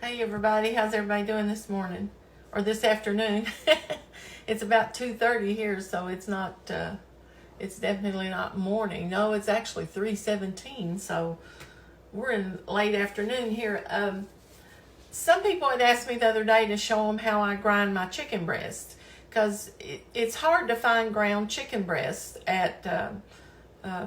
Hey everybody, how's everybody doing this morning or this afternoon? It's about 2:30 here, so it's not it's definitely not morning. No, it's actually 3:17, so we're in late afternoon here. Some people had asked me the other day to show them how I grind my chicken breast, because it's hard to find ground chicken breast at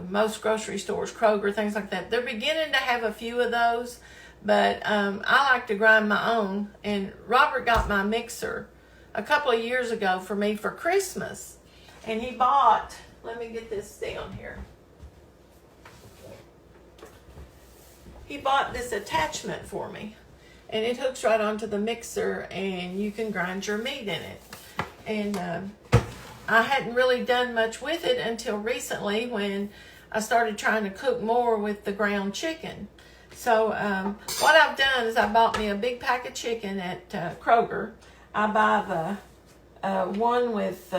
most grocery stores, Kroger, things like that. They're beginning to have a few of those, but I like to grind my own. And Robert got my mixer a couple of years ago for me for Christmas, and he bought, let me get this down here, he bought this attachment for me, and it hooks right onto the mixer, and you can grind your meat in it. And I hadn't really done much with it until recently, when I started trying to cook more with the ground chicken. So what I've done is I bought me a big pack of chicken at Kroger. I buy the one with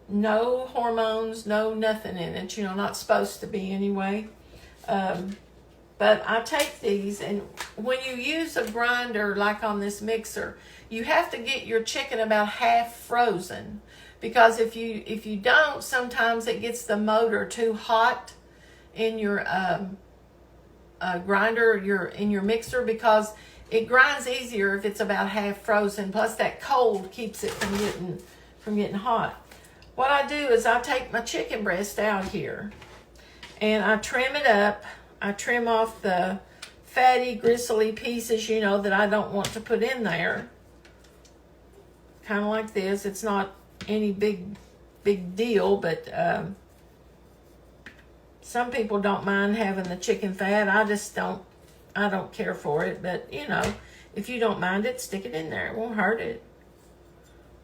no hormones, no nothing in it, not supposed to be anyway. But I take these, and when you use a grinder like on this mixer, you have to get your chicken about half frozen, because if you don't, sometimes it gets the motor too hot in your grinder, in your mixer, because it grinds easier if it's about half frozen. Plus that cold keeps it from getting hot. What I do is I take my chicken breast out here and I trim it up. I trim off the fatty, gristly pieces, that I don't want to put in there. Kind of like this. It's not any big deal, but some people don't mind having the chicken fat. I don't care for it, but if you don't mind it, stick it in there. It won't hurt it.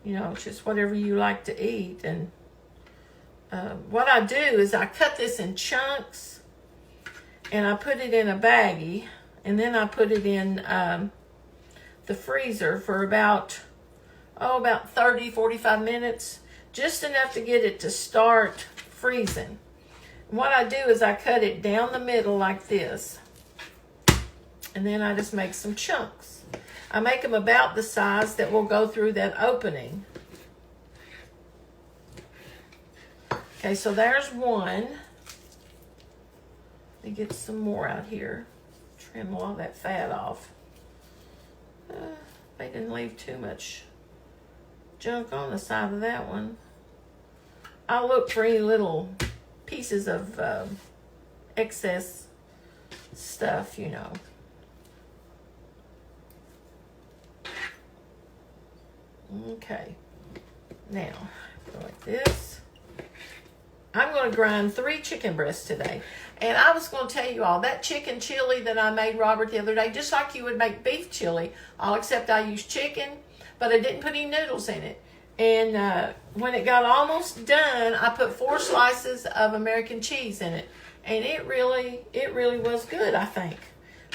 It's just whatever you like to eat. And what I do is I cut this in chunks, and I put it in a baggie, and then I put it in the freezer for about 30, 45 minutes, just enough to get it to start freezing. And what I do is I cut it down the middle like this, and then I just make some chunks. I make them about the size that will go through that opening. Okay, so there's one. Let me get some more out here. Trim a lot of that fat off. They didn't leave too much junk on the side of that one. I'll look for any little pieces of excess stuff, Okay, now go like this. I'm going to grind 3 chicken breasts today. And I was going to tell you all, that chicken chili that I made Robert the other day, just like you would make beef chili, all except I used chicken, but I didn't put any noodles in it. And when it got almost done, I put 4 slices of American cheese in it. And it really was good, I think.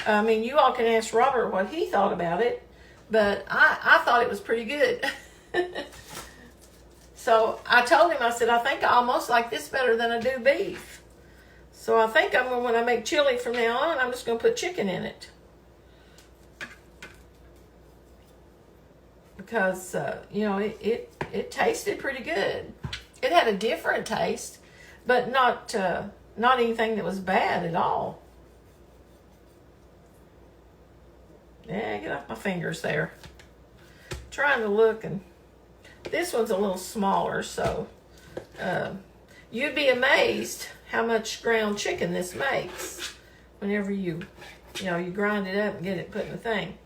I mean, you all can ask Robert what he thought about it, but I thought it was pretty good. So I told him, I said, I think I almost like this better than I do beef. So I think when I make chili from now on, I'm just going to put chicken in it. Because, it tasted pretty good. It had a different taste, but not anything that was bad at all. Yeah, get off my fingers there. Trying to look, and this one's a little smaller, so you'd be amazed how much ground chicken this makes whenever you grind it up and get it put in the thing.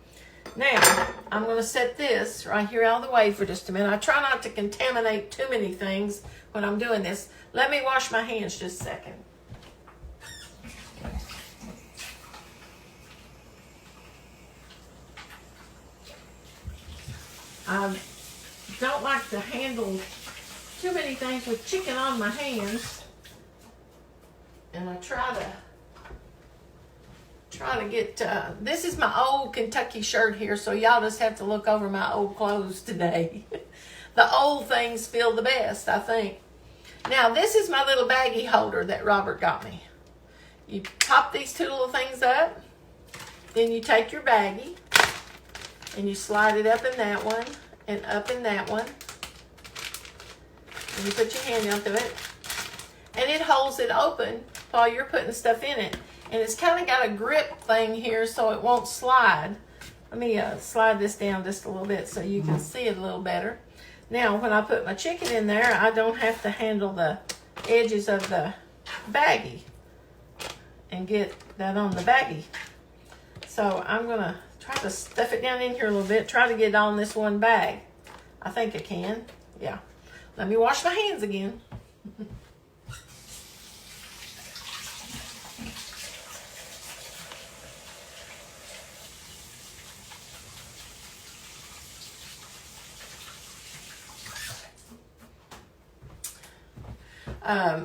Now, I'm going to set this right here out of the way for just a minute. I try not to contaminate too many things when I'm doing this. Let me wash my hands just a second. I don't like to handle too many things with chicken on my hands, and I try to get this is my old Kentucky shirt here, so y'all just have to look over my old clothes today. The old things feel the best, I think. Now, this is my little baggie holder that Robert got me. You pop these 2 little things up, then you take your baggie, And you slide it up in that one and up in that one. And you put your hand onto it. And it holds it open while you're putting stuff in it. And it's kind of got a grip thing here so it won't slide. Let me slide this down just a little bit so you can see it a little better. Now, when I put my chicken in there, I don't have to handle the edges of the baggie and get that on the baggie. So I'm going to try to stuff it down in here a little bit, try to get it on this one bag. I think I can. Yeah. Let me wash my hands again.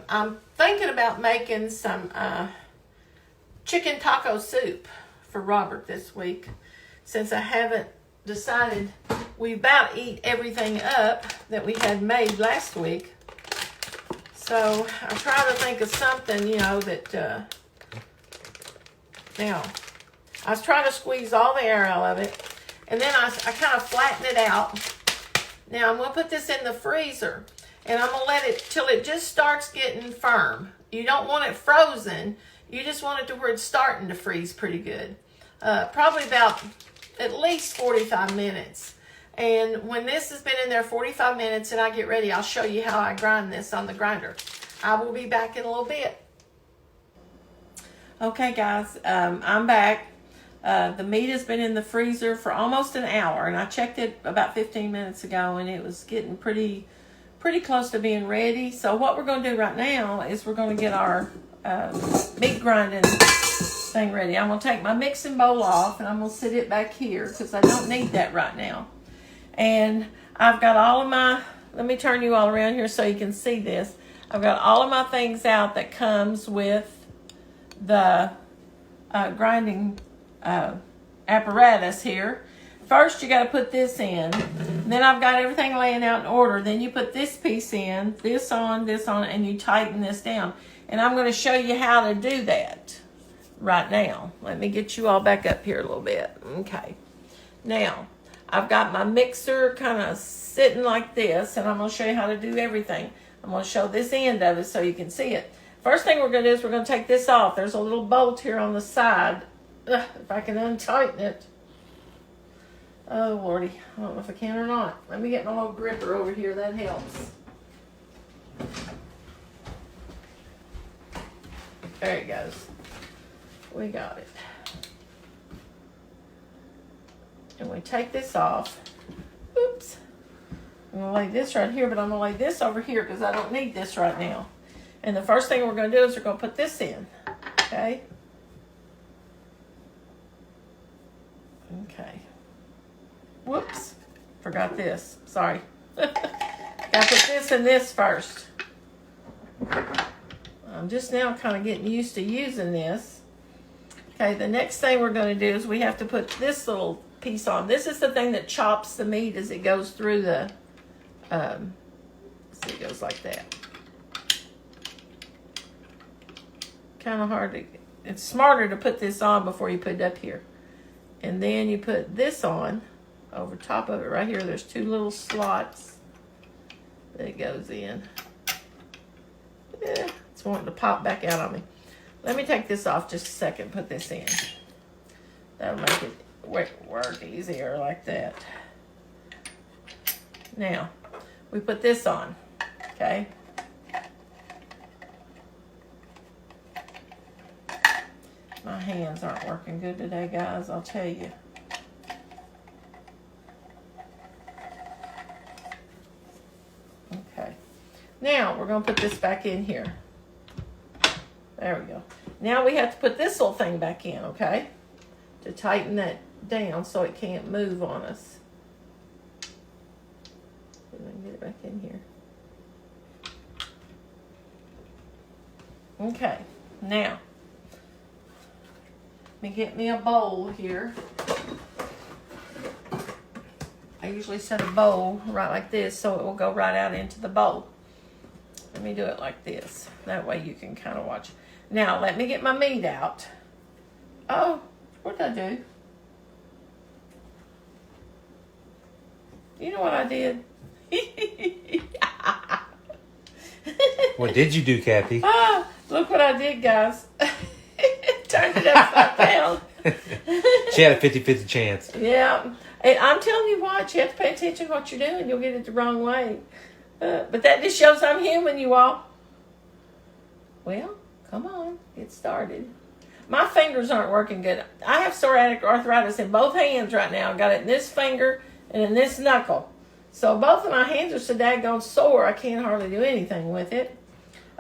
I'm thinking about making some chicken taco soup for Robert this week. Since I haven't decided, we about eat everything up that we had made last week. So I try to think of something, you know, that, now, I was trying to squeeze all the air out of it. And then I kind of flatten it out. Now I'm going to put this in the freezer. And I'm going to let it till it just starts getting firm. You don't want it frozen. You just want it to where it's starting to freeze pretty good. Probably about at least 45 minutes. And when this has been in there 45 minutes and I get ready, I'll show you how I grind this on the grinder. I will be back in a little bit. Okay, guys, I'm back. The meat has been in the freezer for almost an hour. And I checked it about 15 minutes ago and it was getting pretty close to being ready. So what we're going to do right now is we're going to get our meat grinding thing ready. I'm going to take my mixing bowl off and I'm going to sit it back here because I don't need that right now. And I've got all of my, let me turn you all around here so you can see this. I've got all of my things out that comes with the grinding apparatus here. First, you got to put this in. Then I've got everything laying out in order. Then you put this piece in, this on, and you tighten this down. And I'm going to show you how to do that right now. Let me get you all back up here a little bit. Okay. Now, I've got my mixer kind of sitting like this, and I'm going to show you how to do everything. I'm going to show this end of it so you can see it. First thing we're going to do is we're going to take this off. There's a little bolt here on the side. Ugh, if I can untighten it. Oh, Lordy. I don't know if I can or not. Let me get my little gripper over here. That helps. There it goes. We got it. And we take this off. Oops. I'm going to lay this right here, but I'm going to lay this over here because I don't need this right now. And the first thing we're going to do is we're going to put this in. Okay? Okay. Whoops, forgot this. Sorry. Gotta put this and this first. I'm just now kind of getting used to using this. Okay, the next thing we're going to do is we have to put this little piece on. This is the thing that chops the meat as it goes through the, see, it goes like that. Kind of hard to, it's smarter to put this on before you put it up here. And then you put this on. Over top of it right here, there's two little slots that it goes in. It's wanting to pop back out on me. Let me take this off just a second, put this in. That'll make it work easier like that. Now, we put this on, okay? My hands aren't working good today, guys, I'll tell you. Okay. Now, we're going to put this back in here. There we go. Now we have to put this little thing back in, okay? To tighten that down so it can't move on us. Let me get it back in here. Okay. Now, let me get me a bowl here. I usually set a bowl right like this so it will go right out into the bowl. Let me do it like this. That way you can kind of watch. Now, let me get my meat out. Oh, what did I do? You know what I did? What did you do, Kathy? Look what I did, guys. Turned it upside down. She had a 50-50 chance. Yeah. And I'm telling you what, you have to pay attention to what you're doing. You'll get it the wrong way. But that just shows I'm human, you all. Well, come on. Get started. My fingers aren't working good. I have psoriatic arthritis in both hands right now. I got it in this finger and in this knuckle. So both of my hands are so daggone sore, I can't hardly do anything with it.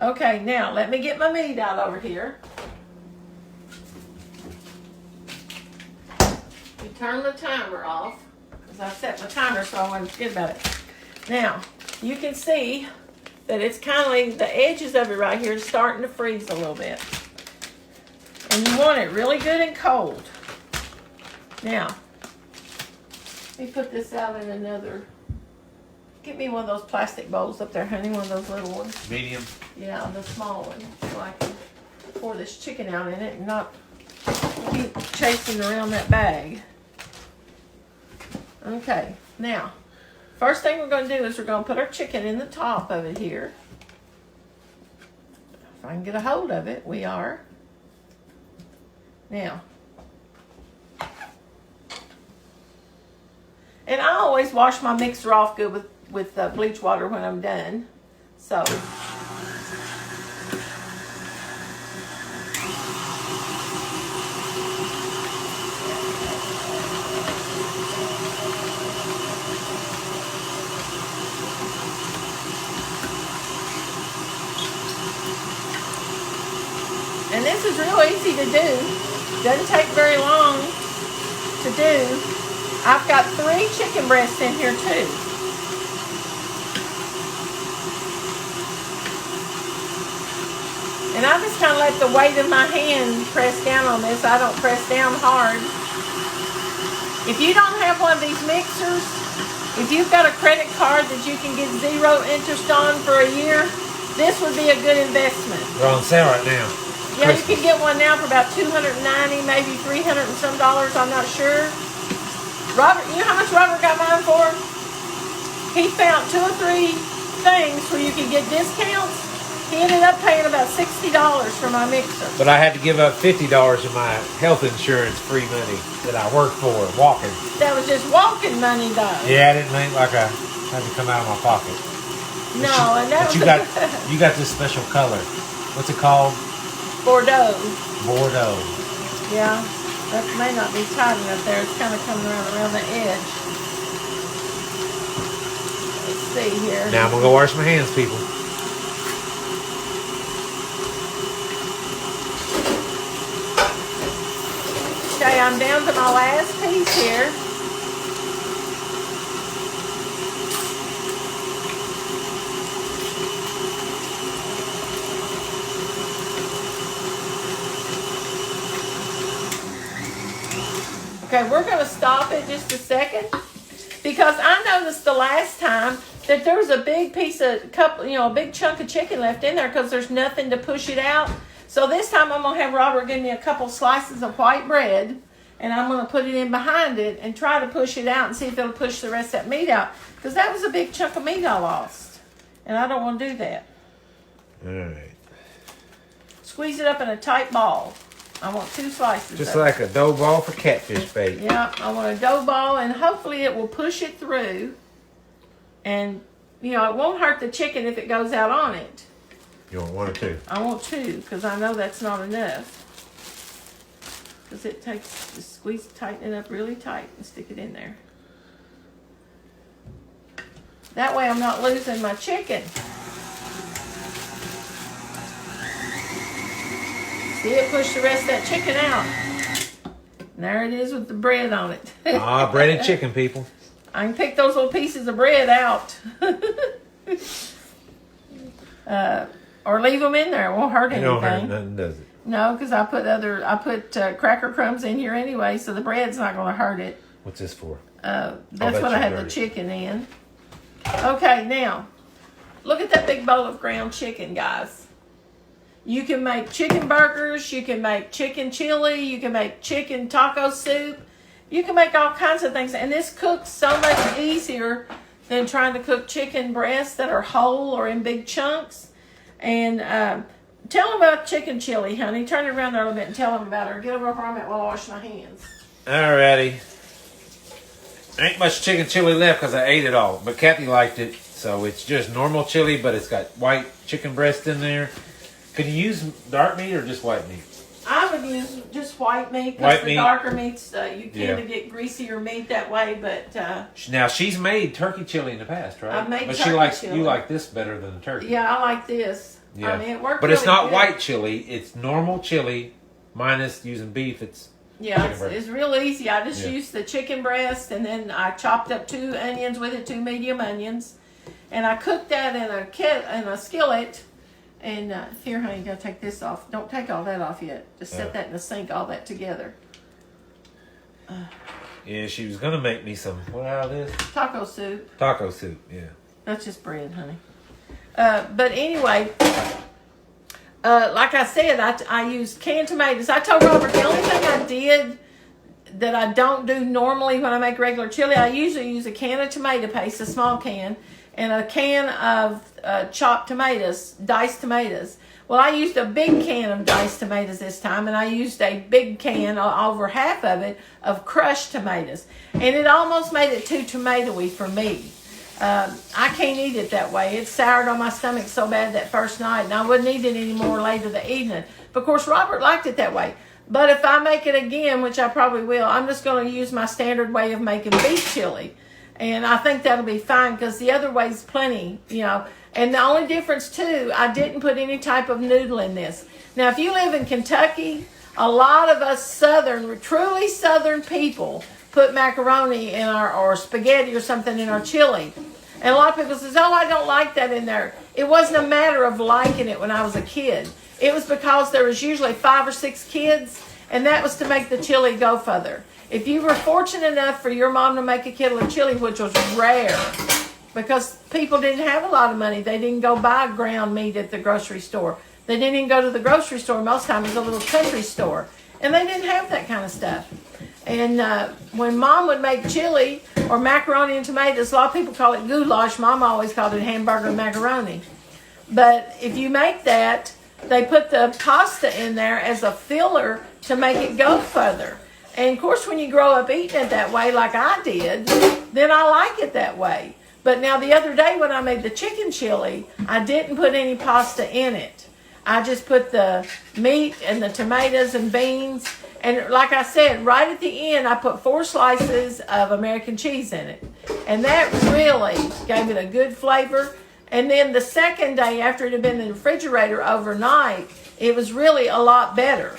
Okay, now let me get my meat out over here. You turn the timer off, because I set my timer so I wouldn't forget about it. Now, you can see that it's kind of like the edges of it right here is starting to freeze a little bit. And you want it really good and cold. Now, let me put this out in another. Get me one of those plastic bowls up there, honey, one of those little ones. Medium. Yeah, the small one, so I can pour this chicken out in it and not keep chasing around that bag. Okay, now, first thing we're going to do is we're going to put our chicken in the top of it here. If I can get a hold of it, we are. Now, and I always wash my mixer off good with bleach water when I'm done. So, and this is real easy to do. Doesn't take very long to do. I've got 3 chicken breasts in here too. And I just kind of let the weight of my hand press down on this. I don't press down hard. If you don't have one of these mixers, if you've got a credit card that you can get 0 interest on for a year, this would be a good investment. They're on sale right now. Yeah, you can get one now for about $290, maybe $300 and some dollars. I'm not sure. Robert, you know how much Robert got mine for? He found 2 or 3 things where you could get discounts. He ended up paying about $60 for my mixer. But I had to give up $50 of my health insurance free money that I worked for walking. That was just walking money, though. Yeah, I didn't think like I had to come out of my pocket. No, and that was you got this special color. What's it called? Bordeaux. Bordeaux. Yeah, that may not be tight enough there. It's kind of coming around the edge. Let's see here. Now I'm gonna go wash my hands, people. Okay, I'm down to my last piece here. Okay, we're going to stop it just a second because I noticed the last time that there was a big piece of a big chunk of chicken left in there because there's nothing to push it out. So this time I'm going to have Robert give me a couple slices of white bread and I'm going to put it in behind it and try to push it out and see if it'll push the rest of that meat out because that was a big chunk of meat I lost and I don't want to do that. All right. Squeeze it up in a tight ball. I want 2 slices. Just like a dough ball for catfish bait. Yeah, I want a dough ball, and hopefully it will push it through. And, it won't hurt the chicken if it goes out on it. You want 1 or 2? I want 2, because I know that's not enough. Because it takes, just squeeze, tighten it up really tight, and stick it in there. That way I'm not losing my chicken. See it push the rest of that chicken out. And there it is with the bread on it. Breaded chicken, people. I can pick those little pieces of bread out. Or leave them in there. It won't hurt anything. It don't hurt nothing, does it? No, because I put cracker crumbs in here anyway, so the bread's not going to hurt it. What's this for? That's what I had the chicken in. Okay, now, look at that big bowl of ground chicken, guys. You can make chicken burgers, you can make chicken chili, you can make chicken taco soup. You can make all kinds of things, and this cooks so much easier than trying to cook chicken breasts that are whole or in big chunks. And tell them about chicken chili, honey. Turn it around there a little bit and tell them about it. Or get over where I'm at while I wash my hands. Alrighty. Ain't much chicken chili left because I ate it all, but Kathy liked it. So it's just normal chili, but it's got white chicken breast in there. Could you use dark meat or just white meat? I would use just white meat because the darker meats, you tend to get greasier meat that way. But now she's made turkey chili in the past, right? I've made but turkey chili. You like this better than the turkey. Yeah, I like this. Yeah. I mean, it worked. But it's really not good. white chili; it's normal chili, minus using beef. It's real easy. I just used the chicken breast, and then I chopped up 2 onions with it, 2 medium onions, and I cooked that in a skillet. And here, honey, you gotta take this off. Don't take all that off yet. Just set that in the sink, all that together. Yeah, she was gonna make me some. What out of this? Taco soup. Taco soup. Yeah. That's just bread, honey. But anyway, like I said, I used canned tomatoes. I told Robert the only thing I did that I don't do normally when I make regular chili, I usually use a can of tomato paste, a small can, and a can of chopped tomatoes, diced tomatoes. Well, I used a big can of diced tomatoes this time, and I used a big can, over half of it, of crushed tomatoes. And it almost made it too tomatoey for me. I can't eat it that way. It soured on my stomach so bad that first night, and I wouldn't eat it anymore later the evening. But of course, Robert liked it that way. But if I make it again, which I probably will, I'm just going to use my standard way of making beef chili. And I think that'll be fine because the other way's plenty, And the only difference, too, I didn't put any type of noodle in this. Now, if you live in Kentucky, a lot of us truly southern people put macaroni in or spaghetti or something in our chili. And a lot of people say, oh, I don't like that in there. It wasn't a matter of liking it when I was a kid. It was because there was usually 5 or 6 kids, and that was to make the chili go further. If you were fortunate enough for your mom to make a kettle of chili, which was rare, because people didn't have a lot of money. They didn't go buy ground meat at the grocery store. They didn't even go to the grocery store. Most times it was a little country store. And they didn't have that kind of stuff. And when Mom would make chili or macaroni and tomatoes, a lot of people call it goulash. Mom always called it hamburger and macaroni. But if you make that, they put the pasta in there as a filler to make it go further. And of course, when you grow up eating it that way, like I did, then I like it that way. But now the other day when I made the chicken chili, I didn't put any pasta in it. I just put the meat and the tomatoes and beans. And like I said, right at the end, I put 4 slices of American cheese in it. And that really gave it a good flavor. And then the second day, after it had been in the refrigerator overnight, it was really a lot better.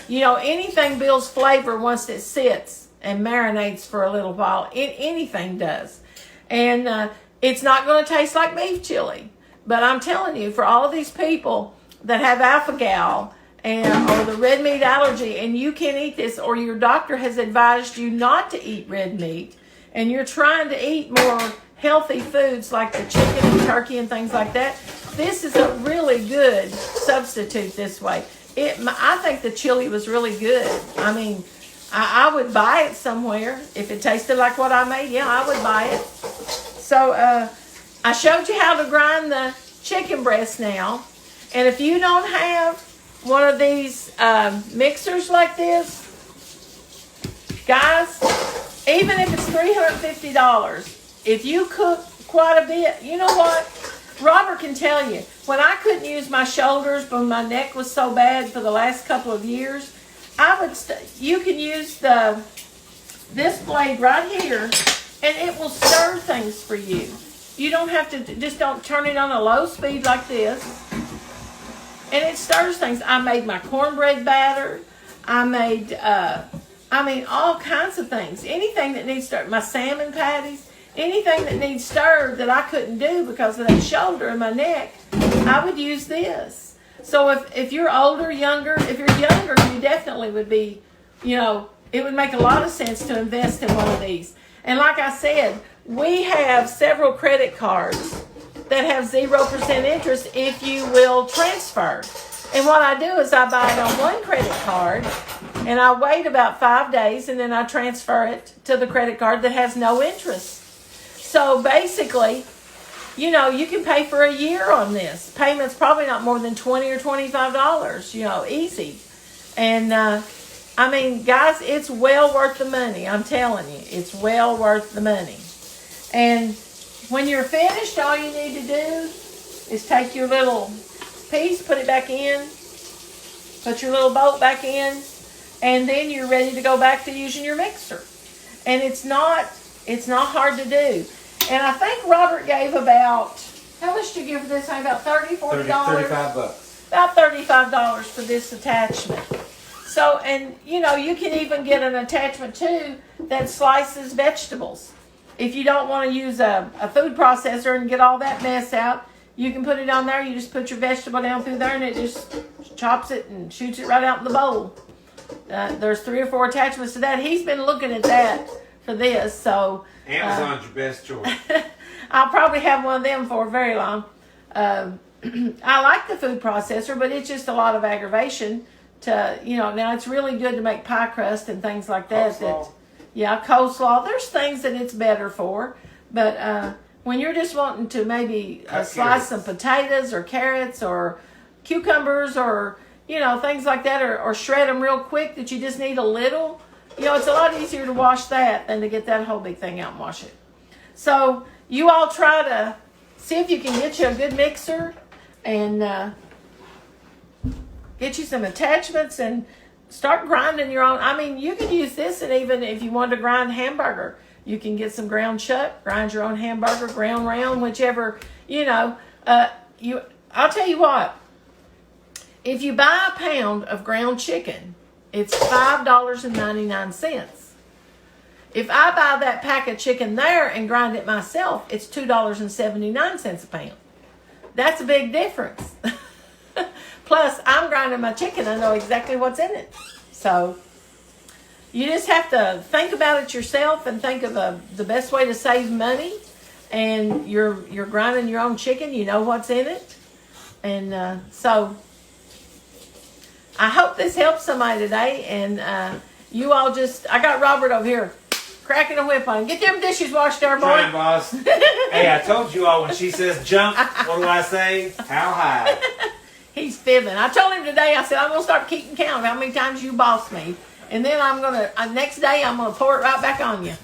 Anything builds flavor once it sits and marinates for a little while. Anything does. And it's not going to taste like beef chili. But I'm telling you, for all of these people that have alpha-gal or the red meat allergy, and you can't eat this, or your doctor has advised you not to eat red meat, and you're trying to eat more healthy foods like the chicken and turkey and things like that, this is a really good substitute this way. I think the chili was really good. I mean, I would buy it somewhere. If it tasted like what I made, yeah, I would buy it. So I showed you how to grind the chicken breast now. And if you don't have one of these mixers like this, guys, even if it's $350, if you cook quite a bit, you know what? Robert can tell you, when I couldn't use my shoulders when my neck was so bad for the last couple of years, you can use this blade right here, and it will stir things for you. You don't have to, just don't turn it on a low speed like this. And it stirs things. I made my cornbread batter. I made, all kinds of things. Anything that needs stirred, my salmon patties, anything that needs stirred that I couldn't do because of that shoulder and my neck, I would use this. So if you're older, younger, if you're younger, you definitely would be, it would make a lot of sense to invest in one of these. And like I said, we have several credit cards that have 0% interest if you will transfer. And what I do is I buy it on one credit card, And I wait about 5 days, and then I transfer it to the credit card that has no interest. So basically, you know, you can pay for a year on this. Payment's probably not more than $20 or $25, you know, easy. And I mean, guys, it's well worth the money. I'm telling you, it's well worth the money. And when you're finished, all you need to do is take your little piece, put it back in, put your little bolt back in, and then you're ready to go back to using your mixer. And it's not hard to do. And I think Robert gave about, how much did you give for this? About $30, $40? $35. About $35 for this attachment. So, and you know, you can even get an attachment too that slices vegetables. If you don't want to use a food processor and get all that mess out, you can put it on there. You just put your vegetable down through there and it just chops it and shoots it right out in the bowl. There's 3 or 4 attachments to that. He's been looking at that for this, so Amazon's your best choice. I'll probably have one of them for very long. I like the food processor, but it's just a lot of aggravation to, you know, now it's really good to make pie crust and things like that. Coleslaw. Coleslaw. There's things that it's better for, but when you're just wanting to maybe slice some potatoes or carrots or cucumbers or, you know, things like that, or shred them real quick that you just need a little, you know, it's a lot easier to wash that than to get that whole big thing out and wash it. So you all try to see if you can get you a good mixer and get you some attachments and start grinding your own. I mean, you could use this, and even if you want to grind hamburger, you can get some ground chuck, grind your own hamburger, ground round, whichever, you know. I'll tell you what, if you buy a pound of ground chicken, it's $5.99. If I buy that pack of chicken there and grind it myself, it's $2.79 a pound. That's a big difference. Plus, I'm grinding my chicken. I know exactly what's in it. So you just have to think about it yourself and think of the best way to save money. And you're grinding your own chicken. You know what's in it. And so I hope this helps somebody today. And you all just, I got Robert over here cracking a whip on him. Get them dishes washed there, boy. Trying, boss. Hey, I told you all when she says jump, what do I say? How high? He's fibbing. I told him today, I said, I'm going to start keeping count of how many times you boss me. And then I'm going to, next day, I'm going to pour it right back on you.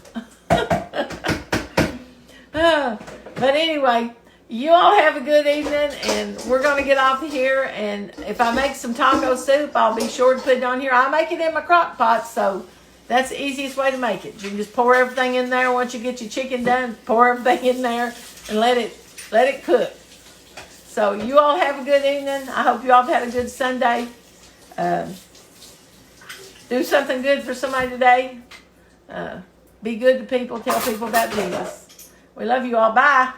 But anyway, you all have a good evening, and we're going to get off of here. And if I make some taco soup, I'll be sure to put it on here. I make it in my crock pot, so that's the easiest way to make it. You can just pour everything in there. Once you get your chicken done, pour everything in there and let it cook. So you all have a good evening. I hope you all have had a good Sunday. Do something good for somebody today. Be good to people. Tell people about Jesus. We love you all. Bye.